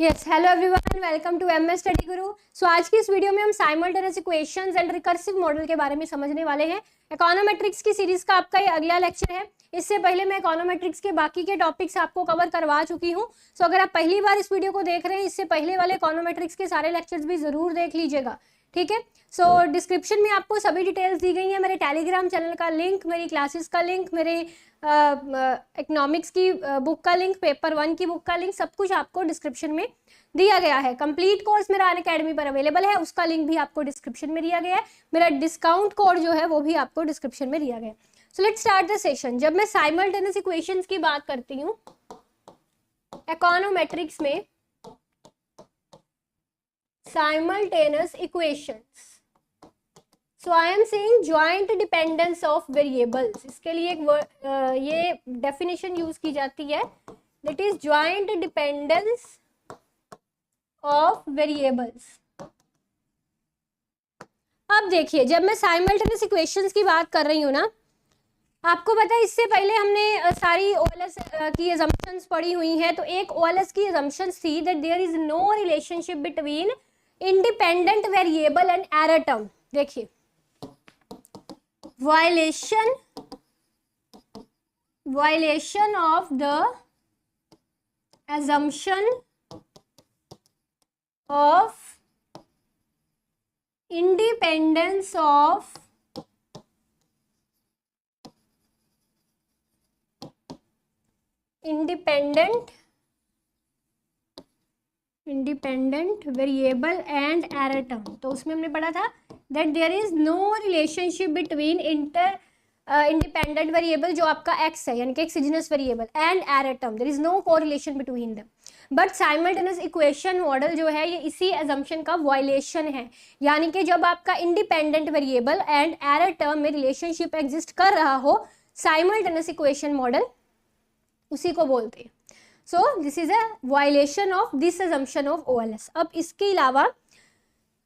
Yes, hello everyone, welcome to MS study Guru. सो आज की इस वीडियो में हम simultaneous equations and recursive model के बारे में समझने वाले हैं। इकोनोमेट्रिक्स की सीरीज का आपका ये अगला लेक्चर है। इससे पहले मैं इकोनोमेट्रिक्स के बाकी के टॉपिक्स आपको कवर करवा चुकी हूँ। सो अगर आप पहली बार इस वीडियो को देख रहे हैं, इससे पहले वाले इकोनोमेट्रिक्स के सारे लेक्चर्स भी जरूर देख लीजिएगा, ठीक है। सो डिस्क्रिप्शन में आपको सभी डिटेल्स दी गई हैं। मेरे टेलीग्राम चैनल का लिंक, मेरी क्लासेस का लिंक, मेरे इकोनॉमिक्स की बुक का लिंक, पेपर 1 की बुक का लिंक, सब कुछ आपको डिस्क्रिप्शन में दिया गया है। कंप्लीट कोर्स मेरा अनअकैडमी पर अवेलेबल है, उसका लिंक भी आपको डिस्क्रिप्शन में दिया गया है। मेरा डिस्काउंट कोड जो है वो भी आपको डिस्क्रिप्शन में दिया गया है। So let's start the session. जब मैं साइमल्टेनियस इक्वेशंस की बात करती हूँ इकोनोमेट्रिक्स में, simultaneous equations, so I am saying joint dependence of variables. इसके लिए एक ये डेफिनेशन यूज की जाती है, that is joint dependence of variables. अब देखिए, जब मैं साइमल्टेनियस इक्वेशंस की बात कर रही हूँ ना, आपको पता है इससे पहले हमने सारी ओएलएस की अजम्पशंस पढ़ी हुई हैं। तो एक ओएलएस की अजम्पशंस थी that there is no relationship between independent variable and error term. देखिए, violation of the assumption of independence of independent variable and error term। तो उसमें हमने पढ़ा था that there is no relationship between independent variable जो आपका x है, यानी कि exogenous variable, and error term, there is no correlation between them. But simultaneous equation model जो है ये इसी अजम्पशन का वायलेशन है। यानी कि जब आपका independent variable and error term में रिलेशनशिप एग्जिस्ट कर रहा हो, साइमल्टेनियस इक्वेशन मॉडल उसी को बोलते हैं। So this is a violation of this assumption of OLS. अब इसके अलावा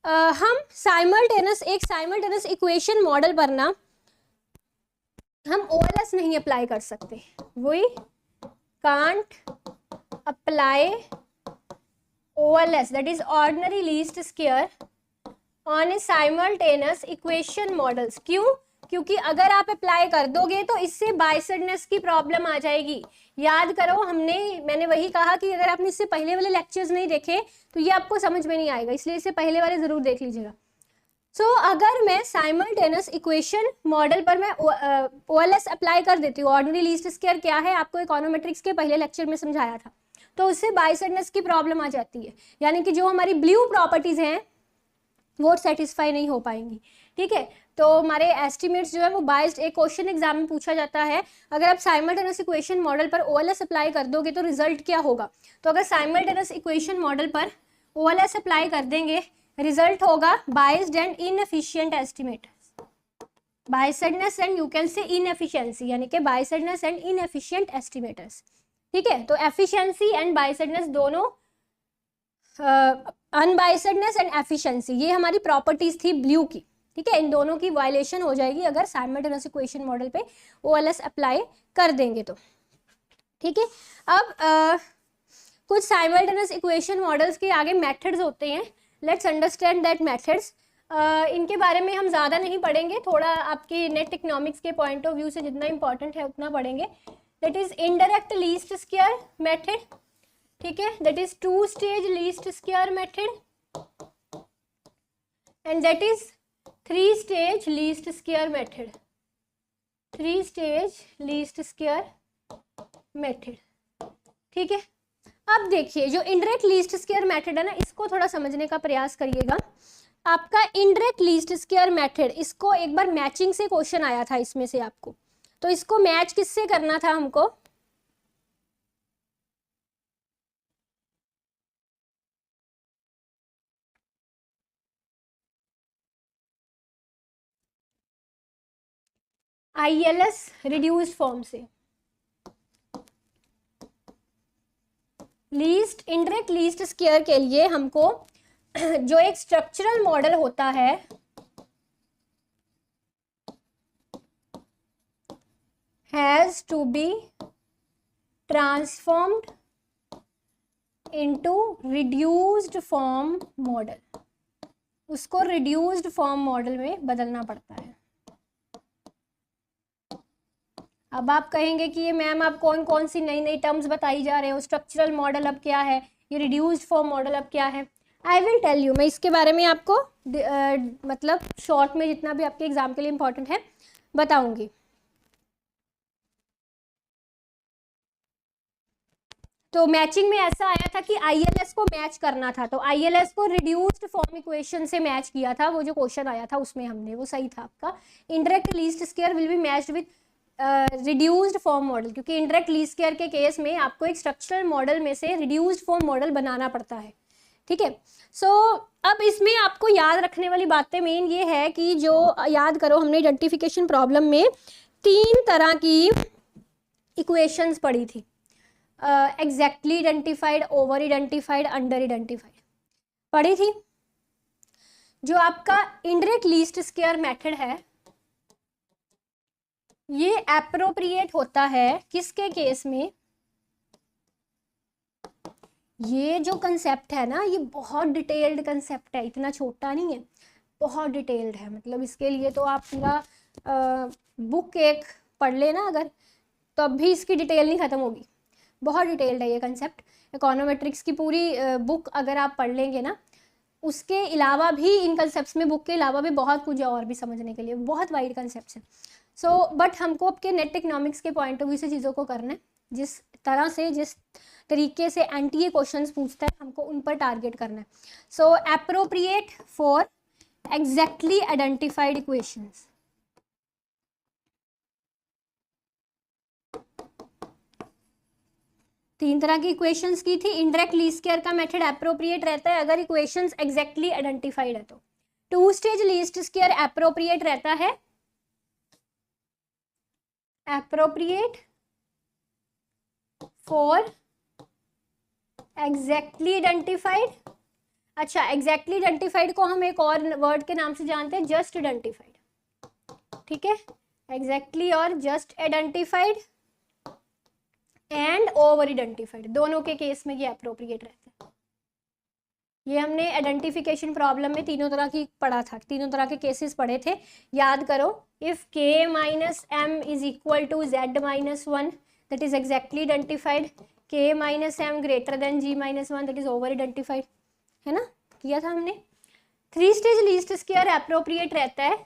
हम एक साइमल्टेनियस इक्वेशन मॉडल पर ना हम ओएलएस नहीं अप्लाई कर सकते। We can't apply OLS, that is ordinary least square, on a simultaneous equation models. क्यों? क्योंकि अगर आप अप्लाई कर दोगे तो इससे बाइसेडनेस की प्रॉब्लम आ जाएगी। याद करो, मैंने वही कहा कि अगर आपने इससे पहले वाले लेक्चर्स नहीं देखे तो ये आपको समझ में नहीं आएगा, इसलिए इससे पहले वाले जरूर देख लीजिएगा। अगर मैं साइमल्टेनियस इक्वेशन मॉडल पर मैं ओएलएस अप्लाई कर देती हूँ, ऑर्डिनरी लीस्ट स्क्वायर क्या है आपको इकोनोमेट्रिक्स के पहले लेक्चर में समझाया था, तो उससे बाइसेडनेस की प्रॉब्लम आ जाती है। यानी कि जो हमारी ब्लू प्रॉपर्टीज हैं वो सेटिस्फाई नहीं हो पाएंगी, ठीक है। तो हमारे एस्टिमेट्स जो है वो बाइस्ड, एक क्वेश्चन एग्जाम में पूछा जाता है, अगर आप साइमल्टेनियस इक्वेशन मॉडल पर ओएलएस अप्लाई कर दोगे तो रिजल्ट क्या होगा। तो अगर साइमल्टेनियस इक्वेशन मॉडल पर ओएलएस अप्लाई कर देंगे, रिजल्ट होगा biased and inefficient estimate, biasedness and you can say inefficiency, यानी कि बाइसेडनेस एंड इनएफिशिएंट एस्टिमेटर्स, ठीक है। तो एफिशिएंसी एंड बाइसेडनेस दोनों, अनबाइसेडनेस एंड एफिशिएंसी, ये हमारी प्रॉपर्टीज थी ब्लू की, ठीक है। इन दोनों की वायलेशन हो जाएगी अगर साइमल्टेनियस इक्वेशन मॉडल पे ओएलएस अप्लाई कर देंगे तो, ठीक है। अब कुछ साइमल्टेनियस इक्वेशन मॉडल्स के आगे मेथड्स होते हैं। Let's understand that methods. इनके बारे में हम ज़्यादा नहीं पढ़ेंगे, थोड़ा आपकी नेट इकोनॉमिक्स के पॉइंट ऑफ व्यू से जितना इंपॉर्टेंट है उतना पढ़ेंगे। That is indirect least square method, ठीक है, that is two stage least square method, and that is three stage least square method, three stage least square method, ठीक है। अब देखिए, जो इनडायरेक्ट लीस्ट स्क्वायर मेथड है ना, इसको थोड़ा समझने का प्रयास करिएगा। आपका इनडायरेक्ट लीस्ट स्क्वायर मेथड, इसको एक बार मैचिंग से क्वेश्चन आया था इसमें से आपको, तो इसको मैच किससे करना था हमको, आईएलएस रिड्यूस्ड फॉर्म से। लीस्ट, इनडायरेक्ट लीस्ट स्क्वायर के लिए हमको जो एक स्ट्रक्चरल मॉडल होता है, has to be transformed into reduced form model, उसको रिड्यूस्ड फॉर्म मॉडल में बदलना पड़ता है। अब आप कहेंगे कि ये मैम आप कौन कौन सी नई नई टर्म्स बताई जा रहे हो, स्ट्रक्चरल मॉडल अब क्या है, ये रिड्यूस्ड फॉर्म मॉडल अब क्या है। आई विल टेल यू, मैं इसके बारे में आपको मतलब शॉर्ट में जितना भी आपके एग्जाम के लिए इंपॉर्टेंट है बताऊंगी। तो मैचिंग में ऐसा आया था कि आईएलएस को मैच करना था, तो आईएलएस को रिड्यूस्ड फॉर्म इक्वेशन से मैच किया था, वो जो क्वेश्चन आया था उसमें हमने, वो सही था आपका। Indirect least square will be matched with reduced form model, क्योंकि इंडायरेक्ट लीस्ट स्क्वायर के केस में आपको एक स्ट्रक्चरल मॉडल में से रिड्यूस्ड फॉर्म मॉडल बनाना पड़ता है, ठीक है। सो अब इसमें आपको याद रखने वाली बातें मेन ये है कि जो याद करो, हमने आइडेंटिफिकेशन प्रॉब्लम में 3 तरह की इक्वेशंस पढ़ी थी, exactly identified, over identified, under identified पढ़ी थी। जो आपका इंडायरेक्ट लीस्ट स्क्वायर मेथड है, ये एप्रोप्रिएट होता है किसके केस में, ये जो कंसेप्ट है ना, ये बहुत डिटेल्ड कंसेप्ट है, इतना छोटा नहीं है, बहुत डिटेल्ड है। मतलब इसके लिए तो आप पूरा बुक एक पढ़ लेना अगर, तो अब भी इसकी डिटेल नहीं ख़त्म होगी, बहुत डिटेल्ड है ये कंसेप्ट। इकोनोमेट्रिक्स की पूरी बुक अगर आप पढ़ लेंगे ना, उसके अलावा भी इन कंसेप्ट्स में, बुक के अलावा भी बहुत कुछ है और भी समझने के लिए, बहुत वाइड कंसेप्ट्स हैं। सो बट हमको आपके नेट इकोनॉमिक्स के पॉइंट ऑफ व्यू से चीज़ों को करना है, जिस तरह से, जिस तरीके से एनटीए क्वेश्चंस पूछता है, हमको उन पर टारगेट करना है। So appropriate for exactly identified equations. तीन तरह की इक्वेशंस की थी। इंडायरेक्ट लीस्ट स्क्वायर का मेथड एप्रोप्रिएट रहता है अगर इक्वेशंस एग्जैक्टली आइडेंटिफाइड है तो। Two stage least square appropriate रहता है, एप्रोप्रिएट फॉर एग्जैक्टली आइडेंटिफाइड। अच्छा, एग्जैक्टली आइडेंटिफाइड को हम एक और वर्ड के नाम से जानते हैं, जस्ट आइडेंटिफाइड, ठीक है। एग्जैक्टली और just identified and over identified, दोनों के केस में ये अप्रोप्रिएट रहता है। ये हमने आइडेंटिफिकेशन प्रॉब्लम में तीनों तरह की पढ़ा था, तीनों तरह के केसेस पढ़े थे, याद करो। If k minus M is equal to Z minus one, that is exactly identified. k minus M greater than g minus one, that is over identified, है ना, किया था हमने। 3 स्टेज लीस्ट स्क्वायर एप्रोप्रिएट रहता है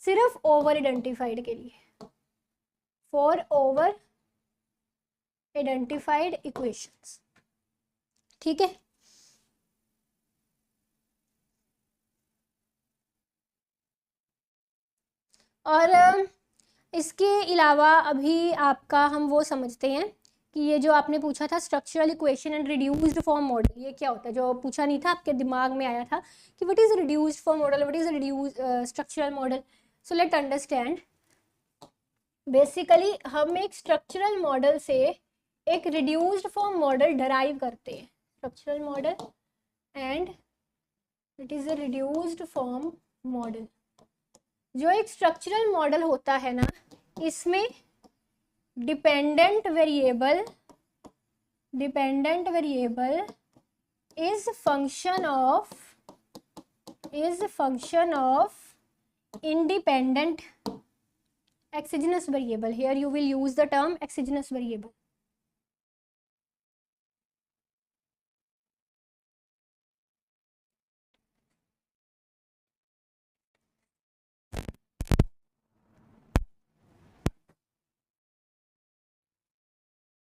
सिर्फ ओवर आइडेंटिफाइड के लिए, फॉर ओवर आइडेंटिफाइड इक्वेशंस, ठीक है। और इसके अलावा अभी आपका हम वो समझते हैं कि ये जो आपने पूछा था structural equation and reduced form model, ये क्या होता है, जो पूछा नहीं था, आपके दिमाग में आया था कि what is reduced form model, what is reduce structural model. So let understand, basically हम एक स्ट्रक्चरल मॉडल से एक रिड्यूस्ड फॉर्म मॉडल डराइव करते हैं, structural model and it is a reduced form model. जो एक स्ट्रक्चरल मॉडल होता है ना, इसमें dependent variable is function of independent exogenous variable. Here you will use the term exogenous variable.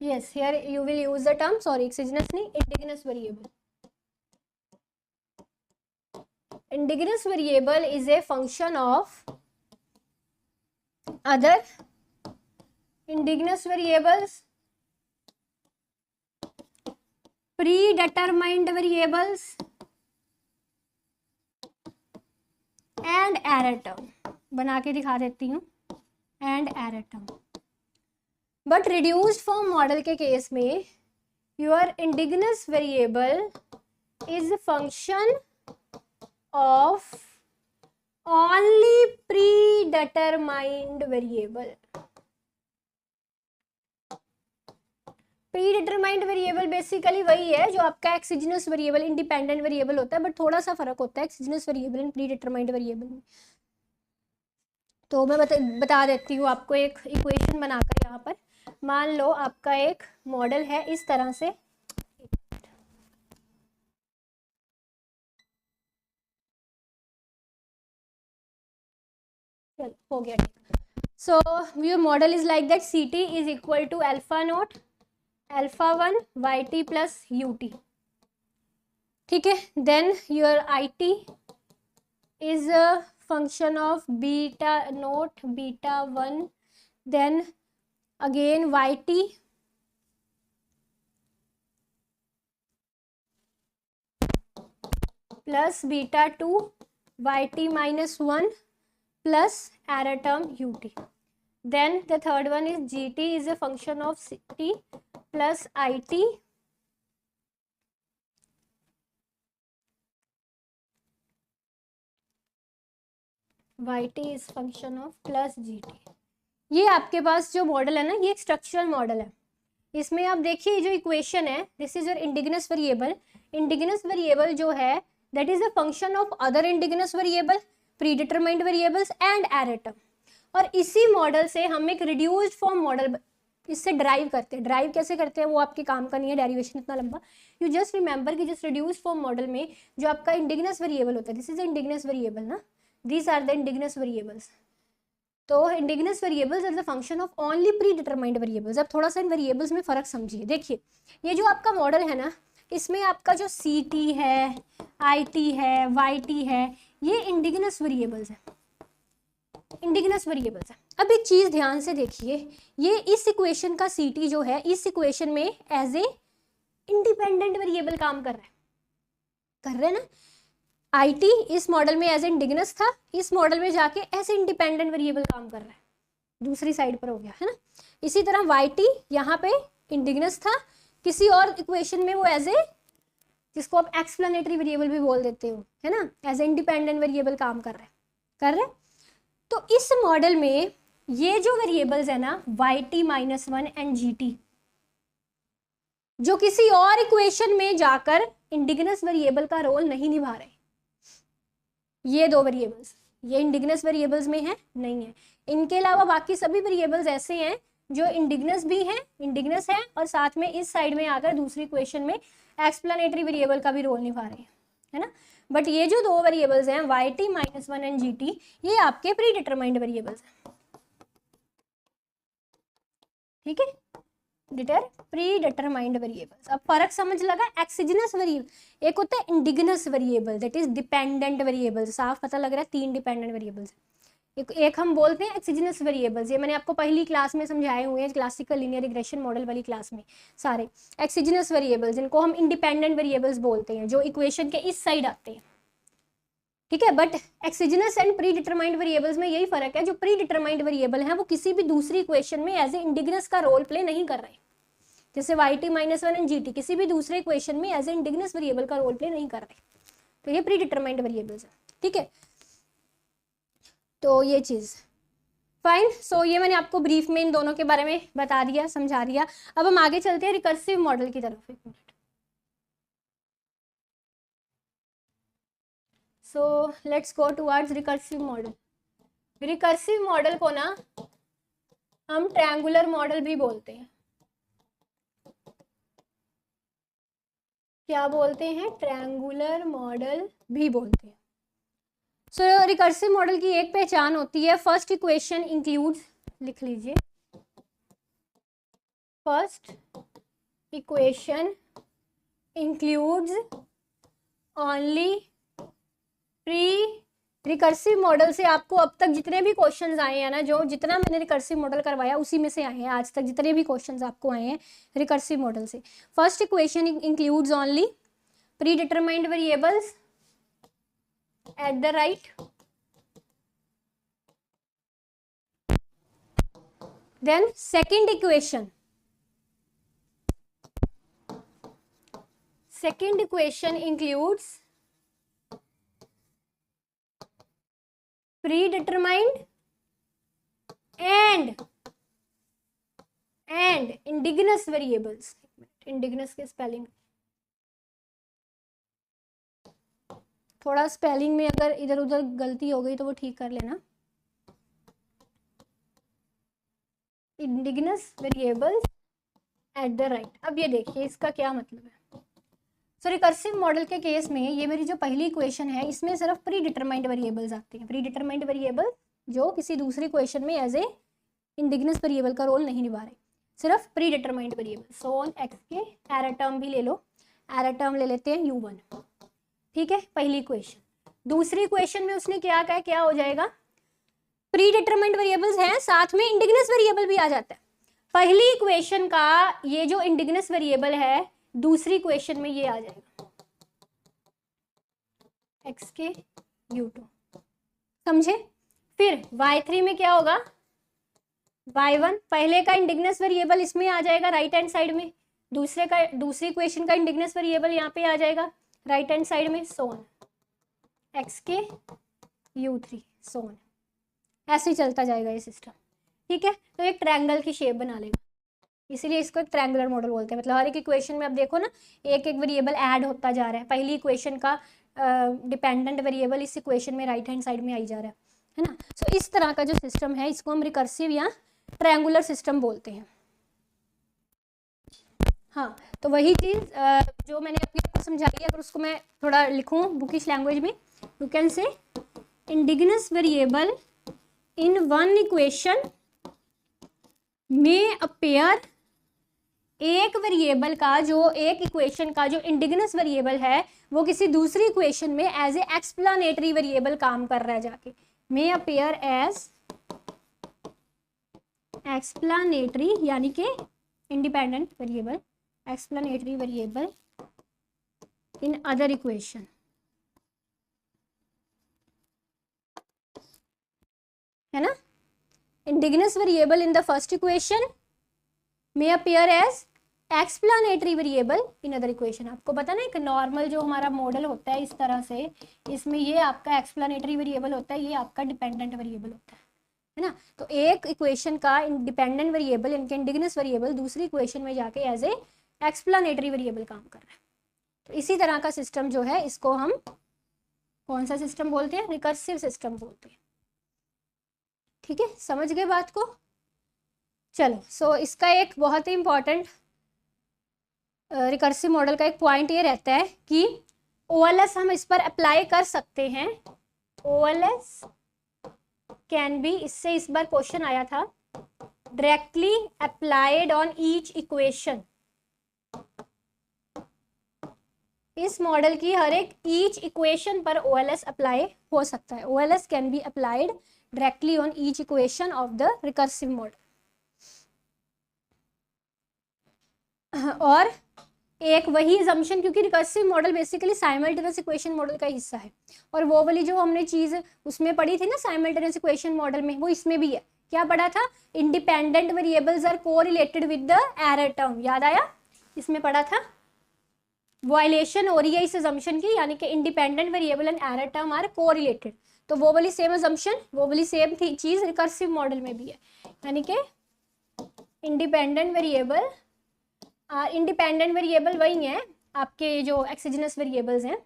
Yes, here you will use the term, sorry, exogenous नहीं, indigenous variable. Indigenous variable is a function of other indigenous variables, predetermined variables and error term. बना के दिखा देती हूँ, and error term. But reduced form model के case में your indigenous variable is function of only predetermined variable. Pre determined variable basically वही है जो आपका एक्सिजिनस वेरिएबल इंडिपेंडेंट वेरिएबल होता है, बट थोड़ा सा फर्क होता है exogenous variable and predetermined variable में। तो मैं बता देती हूँ आपको एक इक्वेशन बनाकर। यहाँ पर मान लो आपका एक मॉडल है इस तरह से, चल हो गया ठीक। So your model is like that C T is equal to alpha naught alpha 1 Y T plus U T, ठीक है। Then your I T is a function of beta naught beta 1, then again yt plus beta 2 yt minus 1 plus error term ut. Then the third one is gt is a function of t plus it yt is function of plus gt। ये आपके पास जो model है ना, ये एक structural model है। इसमें आप देखिए जो इक्वेशन है, this is your indigenous variable. Indigenous variable जो है that is a function of other indigenous variable, pre determined variables and error term. और इसी मॉडल से हम एक रिड्यूस्ड फॉर्म मॉडल इससे ड्राइव करते हैं। ड्राइव कैसे करते हैं वो आपके काम का नहीं है, डेरिवेशन इतना लंबा। यू जस्ट रिमेंबर कि जिस रिड्यूस्ड फॉर्म मॉडल में जो आपका इंडिजिनस वेरिएबल होता है, दिस इज इंडिजिनस वेरिएबल ना, these are the indigenous variables. तो indigenous variables are the function of only predetermined variables. अब थोड़ा सा इन वेरिएबल्स में फर्क समझिए। देखिए ये जो आपका मॉडल है ना, इसमें आपका जो सी टी है, आई टी है, वाई टी है, ये इंडिजिनस वेरिएबल्स है, इंडिजिनस वेरिएबल्स है। अब एक चीज ध्यान से देखिए, ये इस इक्वेशन का सी टी जो है इस इक्वेशन में एज ए इंडिपेंडेंट वेरिएबल काम कर रहा है ना। आई टी इस मॉडल में एज इंडिजिनस था, इस मॉडल में जाके एज इंडिपेंडेंट वेरिएबल काम कर रहा है, दूसरी साइड पर हो गया है ना। इसी तरह वाई टी यहाँ पे इंडिजिनस था, किसी और इक्वेशन में वो एज ए, जिसको आप एक्सप्लेनेटरी वेरिएबल भी बोल देते हो, है ना, एज ए इंडिपेंडेंट वेरिएबल काम कर रहे हैं। तो इस मॉडल में ये जो वेरिएबल्स है ना, Y T minus 1 and G T, जो किसी और इक्वेशन में जाकर इंडिजिनस वेरिएबल का रोल नहीं निभा रहे, ये दो वेरिएबल्स ये इंडिजिनस वेरिएबल्स में है नहीं है। इनके अलावा बाकी सभी वेरिएबल्स ऐसे हैं जो इंडिजिनस भी हैं, इंडिजिनस है, और साथ में इस साइड में आकर दूसरी इक्वेशन में एक्सप्लेनेटरी वेरिएबल का भी रोल निभा रहे हैं, है ना। बट ये जो दो वेरिएबल्स हैं Y T minus 1 and G T, ये आपके प्री डिटरमाइंड वेरिएबल्स हैं, ठीक है, प्री डिटरमाइंड वेरिएबल्स। अब फर्क समझ लगा। एक्सिजिनस वेरिएबल एक होता है indigenous variable, that is dependent variable. साफ पता लग रहा है, 3 डिपेंडेंट वेरिएबल्स। एक हम बोलते हैं एक्सिजिनस वेरिएबल्स, ये मैंने आपको पहली क्लास में समझाए हुए हैं, क्लासिकल लीनियर रिग्रेशन मॉडल वाली क्लास में। सारे एक्सिजिनस वेरिएबल्स, जिनको हम इंडिपेंडेंट वेरिएबल्स बोलते हैं, जो इक्वेशन के इस साइड आते हैं, ठीक है। But exogenous and predetermined variables में यही फर्क है, जो प्री डिटरमाइंड वेरिएबल है वो किसी भी दूसरी इक्वेशन में एज ए इंडिजिनस का रोल प्ले नहीं कर रहे। जैसे Y T minus 1 and G T किसी भी दूसरे इक्वेशन में एज ए इंडिजिनस वेरिएबल का रोल प्ले नहीं कर रहे, तो ये प्री डिटरमाइंड वेरिएबल्स है, ठीक है। तो ये चीज फाइन। सो ये मैंने आपको ब्रीफ में इन दोनों के बारे में बता दिया, समझा दिया। अब हम आगे चलते हैं रिकर्सिव मॉडल की तरफ। एक minute. So let's go towards recursive model. Recursive model को ना हम ट्रायंगुलर मॉडल भी बोलते हैं। क्या बोलते हैं? ट्रायंगुलर मॉडल भी बोलते हैं। सो रिकर्सिव मॉडल की एक पहचान होती है, फर्स्ट इक्वेशन इंक्लूड्स, लिख लीजिए, first equation includes only pre. Recursive model से आपको अब तक जितने भी क्वेश्चंस आए हैं ना, जो जितना मैंने रिकर्सिव मॉडल करवाया उसी में से आए हैं आज तक जितने भी क्वेश्चंस आपको आए हैं रिकर्सिव मॉडल से। First equation includes only predetermined variables at the right, then second equation includes predetermined and indigenous variables। इंडिगनस के स्पेलिंग, थोड़ा स्पेलिंग में अगर इधर उधर गलती हो गई तो वो ठीक कर लेना। इंडिगनस वेरिएबल्स एट द राइट। अब ये देखिए इसका क्या मतलब है। सो रिकर्सिव मॉडल के केस में ये मेरी जो पहली इक्वेशन है इसमें सिर्फ प्री डिटरमाइंड वेरिएबल्स आते हैं। प्री डिटरमाइंड वेरिएबल जो किसी दूसरी इक्वेशन में एज ए इंडिगनस वेरिएबल का रोल नहीं निभा रहे, सिर्फ pre determined variable. So on x के एरर टर्म भी ले लो, एरर टर्म ले लेते हैं u1, ठीक है, पहली इक्वेशन। दूसरी इक्वेशन में उसने क्या कहा, क्या हो जाएगा, प्री डिटरमाइंड वेरिएबल्स हैं साथ में इंडिगनस वेरिएबल भी आ जाता है। पहली इक्वेशन का ये जो इंडिगनस वेरिएबल है दूसरी इक्वेशन में ये आ जाएगा x के u2, समझे। फिर y3 में क्या होगा, y1 पहले का इंडिगनस वेरिएबल इसमें आ जाएगा राइट हैंड साइड में, दूसरी इक्वेशन का इंडिगनस वेरिएबल यहाँ पे आ जाएगा राइट हैंड साइड में, सोन x के u3 सोन, ऐसे ही चलता जाएगा ये सिस्टम, ठीक है। तो एक ट्रायंगल की शेप बना लेगा, इसीलिए इसको एक ट्रायंगुलर मॉडल बोलते हैं। मतलब हर एक इक्वेशन में आप देखो ना एक एक वेरिएबल ऐड होता जा रहा है, पहली इक्वेशन का डिपेंडेंट वेरिएबल इस इक्वेशन में राइट हैंड साइड में आई जा रहा है ना। सो इस तरह का जो सिस्टम है इसको हम रिकर्सिव या ट्रायंगुलर सिस्टम बोलते हैं। हाँ, तो वही चीज़ जो मैंने आपको समझाई है, अगर उसको मैं थोड़ा लिखूँ बुकिश लैंग्वेज में, you can say indigenous variable in one equation में अपेयर, एक वेरिएबल का जो एक इक्वेशन का जो इंडिगनस वेरिएबल है वो किसी दूसरी इक्वेशन में एज ए एक्सप्लानेटरी वेरिएबल काम कर रहा है जाके, में अपेयर एज एक्सप्लानेटरी यानी कि independent variable, explanatory variable in other equation, है ना। Indigenous variable in the first equation may appear as explanatory variable in other equation। आपको पता ना एक नॉर्मल जो हमारा मॉडल होता है इस तरह से, इसमें ये आपका एक्सप्लानेटरी वेरिएबल होता है, ये आपका डिपेंडेंट वेरिएबल होता है ना। तो एक इक्वेशन का डिपेंडेंट वेरिएबल इनके इंडिगनस वेरिएबल दूसरी इक्वेशन में जाके एज ए एक्सप्लानेटरी वेरिएबल काम कर रहा है। तो इसी तरह का सिस्टम जो है इसको हम कौन सा सिस्टम बोलते हैं, रिकर्सिव सिस्टम बोलते हैं, ठीक है, समझ गए बात को। चलो, सो इसका एक बहुत ही इंपॉर्टेंट रिकर्सिव मॉडल का एक पॉइंट ये रहता है कि OLS हम इस पर अप्लाई कर सकते हैं। OLS कैन बी, इससे इस बार क्वेश्चन आया था, directly applied on each equation. इस मॉडल की हर एक ईच इक्वेशन पर OLS अप्लाई हो सकता है। OLS can be applied directly on each equation of the recursive model. और एक वही assumption, क्योंकि recursive model basically simultaneous equation model का हिस्सा है, और वो वाली जो हमने चीज़ उसमें पढ़ी थी ना साइमल्टेनियस इक्वेशन मॉडल में, वो इसमें भी है। क्या पढ़ा था, independent variables are correlated with the error term, याद आया, इसमें पढ़ा था। वायलेशन हो रही है इस assumption की, यानी कि independent variable and error term are correlated. तो वो वाली सेम assumption, वो वाली सेम थी चीज़ रिकर्सिव मॉडल में भी है, यानी कि इंडिपेंडेंट वेरिएबल इंडिपेंडेंट वेरिएबल वही है आपके जो एक्सोजेनस वेरिएबल्स हैं,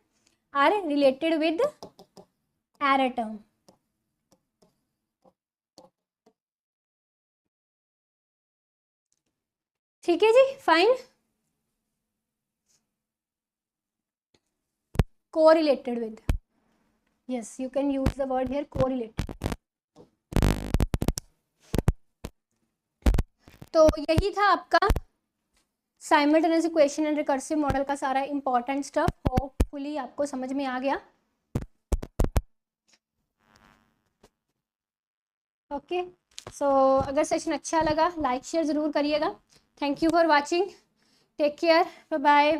are related with error term. ठीक है जी, fine. Correlated with, yes you can use the word here correlated. तो यही था आपका simultaneous equation and recursive model का सारा इंपॉर्टेंट स्टफ। होपफुली आपको समझ में आ गया। ओके, सो अगर सेशन अच्छा लगा लाइक शेयर ज़रूर करिएगा। Thank you for watching, take care, bye bye.